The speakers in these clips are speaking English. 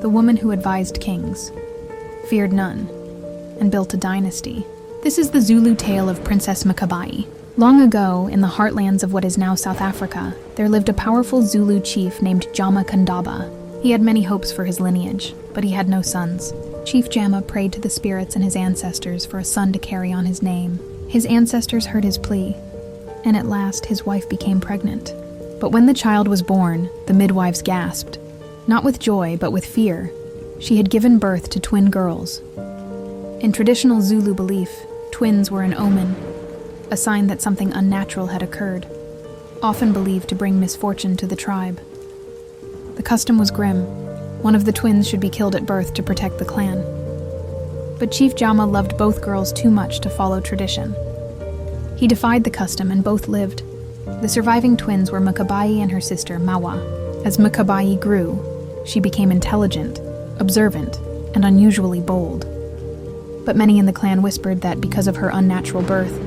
the woman who advised kings, feared none, and built a dynasty. This is the Zulu tale of Princess Mkabayi. Long ago, in the heartlands of what is now South Africa, there lived a powerful Zulu chief named Jama Kandaba. He had many hopes for his lineage, but he had no sons. Chief Jama prayed to the spirits and his ancestors for a son to carry on his name. His ancestors heard his plea, and at last his wife became pregnant. But when the child was born, the midwives gasped, not with joy, but with fear. She had given birth to twin girls. In traditional Zulu belief, twins were an omen, a sign that something unnatural had occurred, often believed to bring misfortune to the tribe. The custom was grim. One of the twins should be killed at birth to protect the clan. But Chief Jama loved both girls too much to follow tradition. He defied the custom and both lived. The surviving twins were Mkabayi and her sister Mawa. As Mkabayi grew, she became intelligent, observant, and unusually bold. But many in the clan whispered that because of her unnatural birth,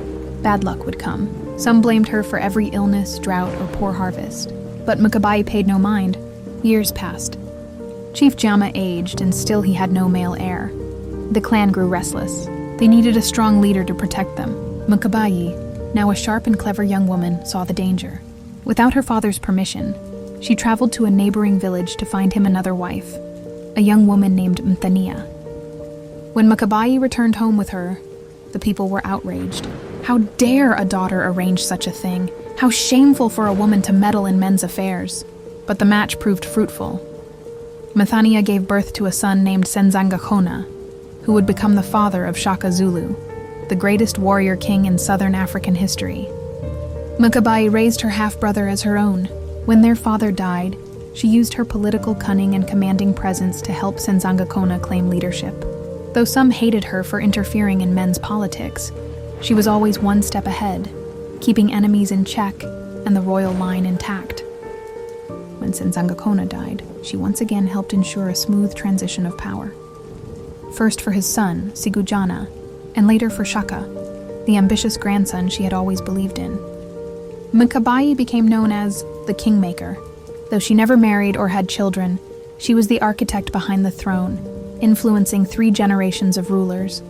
bad luck would come. Some blamed her for every illness, drought, or poor harvest. But Mkabayi paid no mind. Years passed. Chief Jama aged, and still he had no male heir. The clan grew restless. They needed a strong leader to protect them. Mkabayi, now a sharp and clever young woman, saw the danger. Without her father's permission, she traveled to a neighboring village to find him another wife, a young woman named Mthania. When Mkabayi returned home with her, the people were outraged. How dare a daughter arrange such a thing? How shameful for a woman to meddle in men's affairs. But the match proved fruitful. Mthania gave birth to a son named Senzangakona, who would become the father of Shaka Zulu, the greatest warrior king in southern African history. Mkabayi raised her half-brother as her own. When their father died, she used her political cunning and commanding presence to help Senzangakona claim leadership. Though some hated her for interfering in men's politics, she was always one step ahead, keeping enemies in check and the royal line intact. When Senzangakona died, she once again helped ensure a smooth transition of power. First for his son, Sigujana, and later for Shaka, the ambitious grandson she had always believed in. Mkabayi became known as the Kingmaker. Though she never married or had children, she was the architect behind the throne, influencing 3 generations of rulers.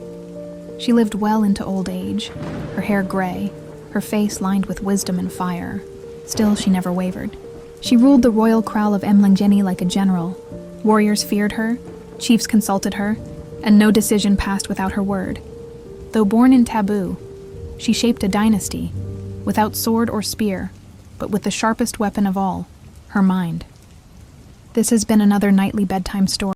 She lived well into old age, her hair gray, her face lined with wisdom and fire. Still, she never wavered. She ruled the royal kraal of Mlangeni like a general. Warriors feared her, chiefs consulted her, and no decision passed without her word. Though born in taboo, she shaped a dynasty, without sword or spear, but with the sharpest weapon of all, her mind. This has been another nightly bedtime story.